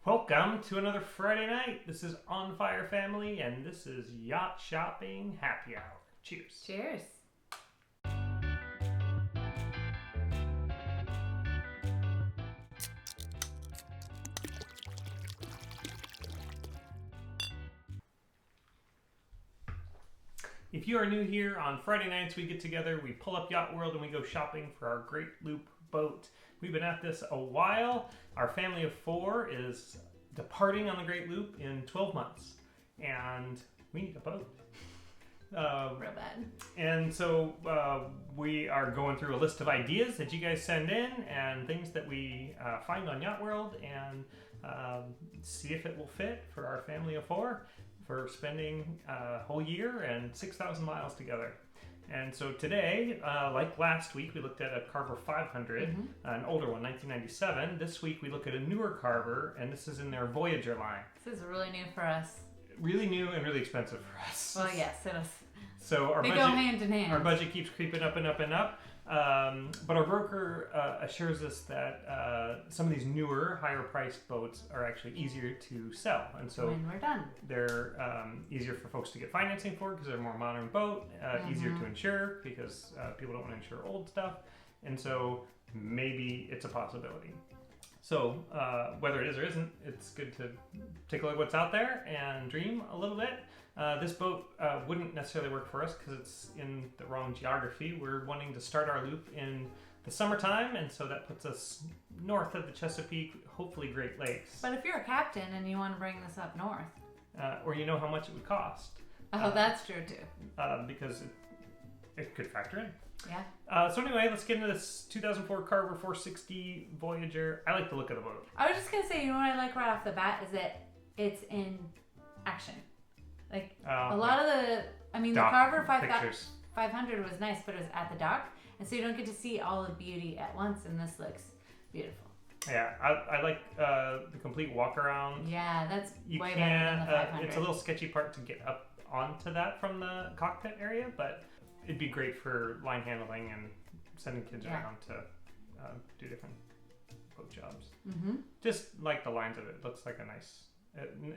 Welcome to another Friday night. This is On Fire Family, and this is Yacht Shopping Happy Hour. Cheers. Cheers. If you are new here, on Friday nights we get together, we pull up Yacht World, and we go shopping for our Great Loop boat. We've been at this a while. Our family of 4 is departing on the Great Loop in 12 months, and we need a boat. Real bad. And so we are going through a list of ideas that you guys send in and things that we find on Yacht World, and see if it will fit for our family of 4 for spending a whole year and 6,000 miles together. And so today, like last week, we looked at a Carver 500, an older one, 1997. This week we look at a newer Carver, and this is in their Voyager line. This is really new for us. Really new and really expensive for us. Well, yes, it is. So They go hand in hand. Our budget keeps creeping up and up and up. But our broker assures us that some of these newer, higher priced boats are actually easier to sell. And so when we're done, they're easier for folks to get financing for because they're a more modern boat, easier to insure because people don't want to insure old stuff. And so maybe it's a possibility. So whether it is or isn't, it's good to take a look at what's out there and dream a little bit. This boat wouldn't necessarily work for us because it's in the wrong geography. We're wanting to start our loop in the summertime, and so that puts us north of the Chesapeake, hopefully Great Lakes. but if you're a captain and you want to bring this up north, Or you know how much it would cost. that's true too. Because it could factor in. Yeah. So anyway, let's get into this 2004 Carver 460 Voyager. I like the look of the boat. I was just gonna say, you know what I like right off the bat is that it's in action. Like a lot of the Carver 500 was nice, but it was at the dock, and so you don't get to see all the beauty at once. And this looks beautiful. Yeah, I like the complete walk around. Yeah, that's You way can. better than the 500. It's a little sketchy part to get up onto that from the cockpit area, but it'd be great for line handling and sending kids around to do different boat jobs. Mm-hmm. Just like the lines of it, looks like a nice.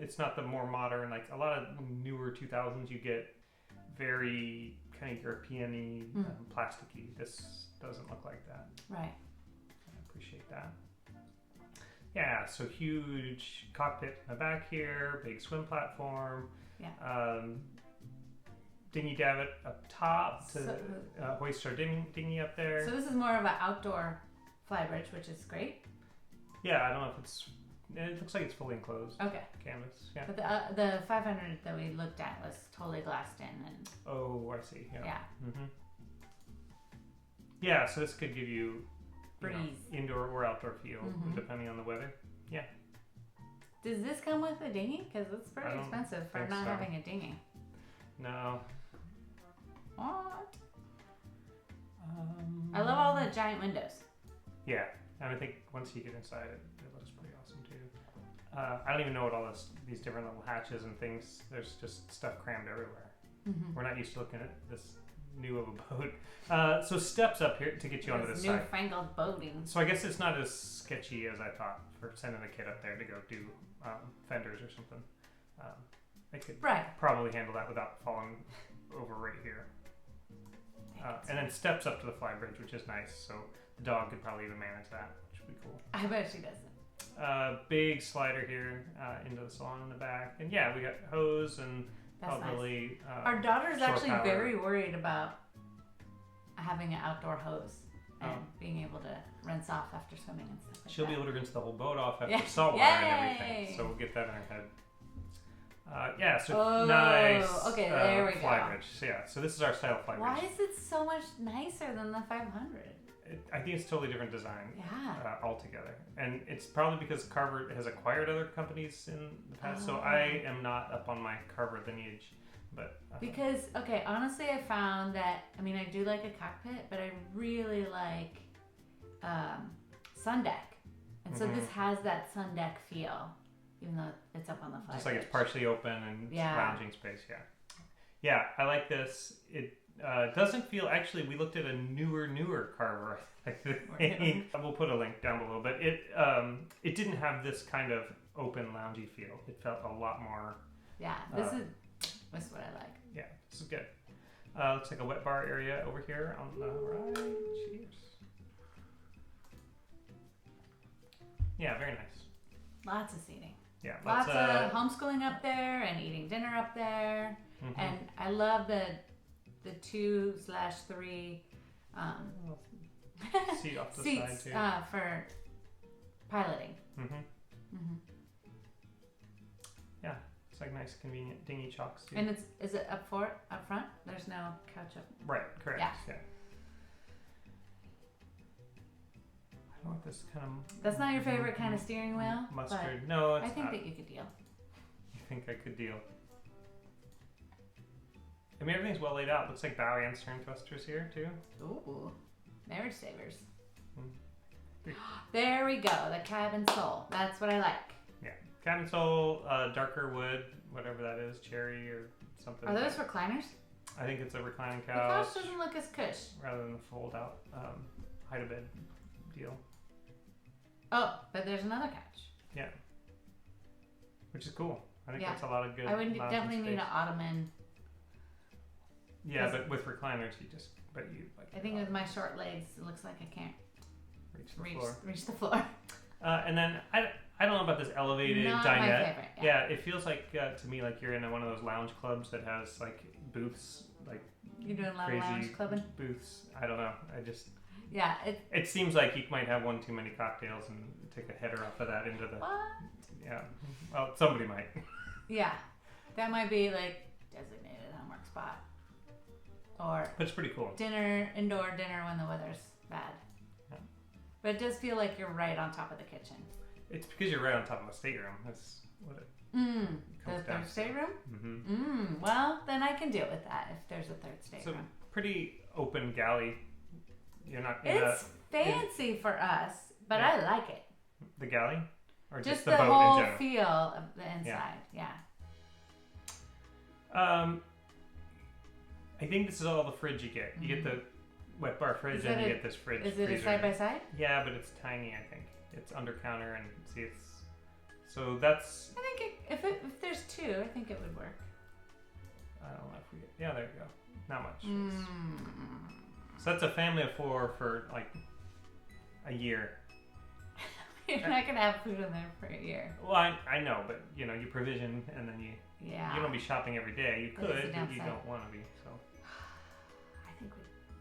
It's not the more modern, like a lot of newer 2000s. You get very kind of European-y, plasticky. This doesn't look like that. Right. I appreciate that. Yeah, so huge cockpit in the back here, big swim platform. Yeah. Dinghy davit up top to hoist our dinghy up there. So this is more of an outdoor flybridge, which is great. Yeah, I don't know if it looks like it's fully enclosed. Okay. Canvas, yeah. But the 500 that we looked at was totally glassed in, and Oh, I see. Yeah. yeah. Mm-hmm. Yeah, so this could give you Breeze. Indoor or outdoor feel, depending on the weather. Yeah. Does this come with a dinghy? Because it's I pretty don't expensive for think not so. having a dinghy. No. What? I love all the giant windows. Yeah, and I think once you get inside, it looks pretty awesome too. I don't even know what all these different little hatches and things. There's just stuff crammed everywhere. Mm-hmm. We're not used to looking at this new of a boat. So steps up here to get you onto this side. Newfangled boating. So I guess it's not as sketchy as I thought for sending a kid up there to go do fenders or something. They could probably handle that without falling over right here. And then steps up to the flybridge, which is nice. So the dog could probably even manage that, which would be cool. I bet she doesn't. Big slider here into the salon in the back. And yeah, we got hose and That's probably nice. Our daughter's shore actually power. very worried about having an outdoor hose and being able to rinse off after swimming and stuff like She'll that. be able to rinse the whole boat off after Yeah. salt water and everything. So we'll get that in her head. Nice. Okay, there we go. Flybridge. So yeah, so this is our style flybridge. Why is it so much nicer than the 500? I think it's totally different design. Yeah. Altogether, and it's probably because Carver has acquired other companies in the past. So I am not up on my Carver lineage, but because honestly, I found that I do like a cockpit, but I really like sun deck, and so this has that sun deck feel, even though it's up on the flybridge. Just like it's partially open and lounging space. Yeah, I like this. doesn't feel. Actually, we looked at a newer Carver. I think we'll put a link down below. But it didn't have this kind of open loungy feel. It felt a lot more. Yeah, this is what I like. Yeah, this is good. Looks like a wet bar area over here on the right. Cheers. Yeah, very nice. Lots of seating. Yeah, lots of homeschooling up there and eating dinner up there. Mm-hmm. And I love the 2/3 seat off the seats side too. For piloting. Mm-hmm. Mm-hmm. Yeah, it's like nice, convenient dinghy chocks too. And is it up front? There's no couch up. Right. Correct. Yeah. I don't know what this kind of. That's not your favorite kind of steering wheel. Mustard. No, it's I think not. that you could deal. You think I could deal? I mean, everything's well laid out. Looks like bow and stern thrusters here too. Ooh, marriage savers. Mm. There we go. The cabin sole. That's what I like. Yeah, cabin sole, darker wood, whatever that is, cherry or something. Are those recliners? I think it's a reclining couch. The couch doesn't look as cush. Rather than the fold out hide a bed deal. Oh, but there's another couch. Yeah, which is cool. I think Yeah. that's a lot of good. I would definitely need an ottoman. Yeah, but with recliners, I think with my short legs, it looks like I can't reach the floor. And then I don't know about this elevated Not dinette. my favorite. Yeah, it feels like to me like you're in one of those lounge clubs that has like booths, like you're doing a lot of crazy lounge clubbing. booths. I don't know. Yeah, it seems like you might have one too many cocktails and take a header off of that into the. What? Yeah. Well, somebody might. Yeah, that might be like designated homework spot. Or but it's pretty cool. Indoor dinner when the weather's bad. Yeah. But it does feel like you're right on top of the kitchen. It's because you're right on top of a stateroom. That's what it The third stateroom? Mm-hmm. Well, then I can deal with that if there's a third stateroom. It's a pretty open galley. You're not. It's fancy for us, but I like it. The galley? Or just the the boat whole in general? feel of the inside, yeah. I think this is all the fridge you get. You get the wet bar fridge and you get this fridge. Is it a side by side? Yeah, but it's tiny. I think it's under counter and see it's. So that's. I think if there's two, I think it would work. I don't know if we get. Yeah, there you go. Not much. So that's a family of 4 for like a year. You're not gonna have food in there for a year. Well, I know, but you provision and then you. Yeah. You don't be shopping every day. You could, but you don't want to be. So. I think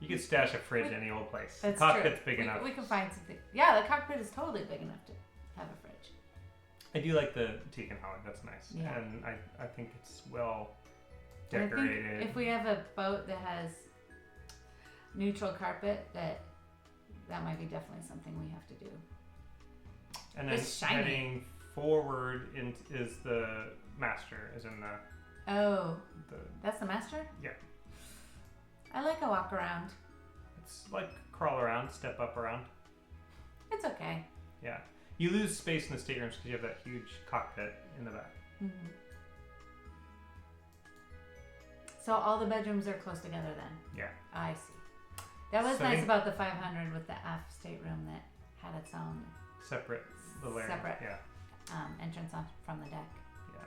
you could stash a fridge in any old place. That's the cockpit's true. big enough. We can find something. Yeah, the cockpit is totally big enough to have a fridge. I do like the teak and holly. That's nice. Yeah. And I think it's well decorated. I think if we have a boat that has neutral carpet, that might be definitely something we have to do. And then heading forward is the master, is in the. Oh. That's the master? Yeah. I like a walk around. It's like crawl around, step up around. It's okay. Yeah. You lose space in the staterooms because you have that huge cockpit in the back. Mm-hmm. So all the bedrooms are close together then? Yeah. I see. That was nice about the 500 with the F stateroom that had its own separate yeah. Entrance from the deck. Yeah.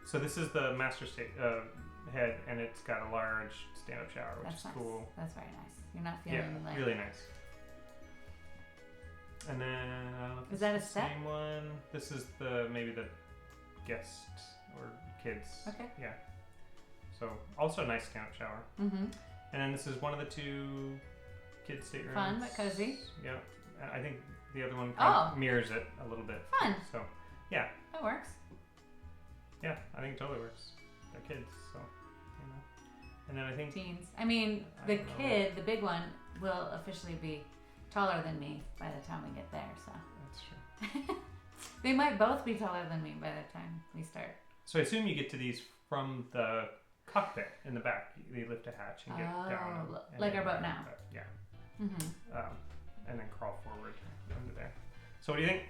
So this is the master head, and it's got a large stand-up shower, which is nice. Cool. That's very nice. You're not feeling like really nice. And then I don't know if is that a step? Same one. This is maybe the guest or kids. Okay. Yeah. So also a nice stand-up shower. Mm-hmm. And then this is one of the 2 kids' staterooms. Fun but cozy. Yeah. I think the other one kind of mirrors it a little bit. Fun. So yeah. That works. Yeah, I think it totally works. They're kids, so And then I think teens. I mean, the big one, will officially be taller than me by the time we get there. So that's true. They might both be taller than me by the time we start. So I assume you get to these from the cockpit in the back. You lift a hatch and get down. Like our boat now. Yeah. Mm-hmm. And then crawl forward under there. So what do you think?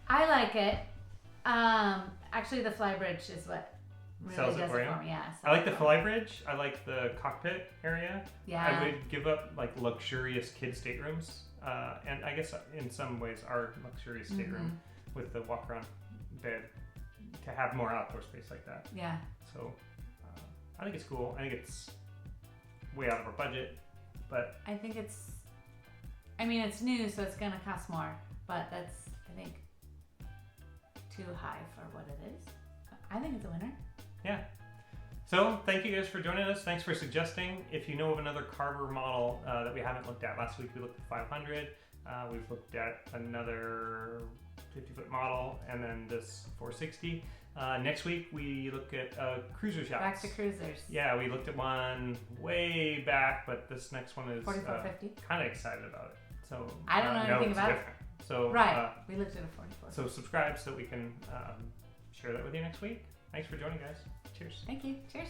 I like it. Actually, the flybridge is what really sells it does for it you. for me. Yeah. I like the fly bridge. I like the cockpit area. Yeah. I would give up like luxurious kid staterooms, and I guess in some ways our luxurious stateroom with the walk around bed to have more outdoor space like that. Yeah. So I think it's cool. I think it's way out of our budget, but I think it's new, so it's gonna cost more, but that's, I think, too high for what it is. I think it's a winner. Yeah. So thank you guys for joining us. Thanks for suggesting. If you know of another Carver model that we haven't looked at, last week we looked at 500. We've looked at another 50-foot model, and then this 460. Next week we look at cruiser shots. Back to cruisers. Yeah, we looked at one way back, but this next one is 4450. kind of excited about it. So I don't know anything it's about different. So right. We looked at a 44. So subscribe so we can share that with you next week. Thanks for joining, guys. Cheers. Thank you. Cheers.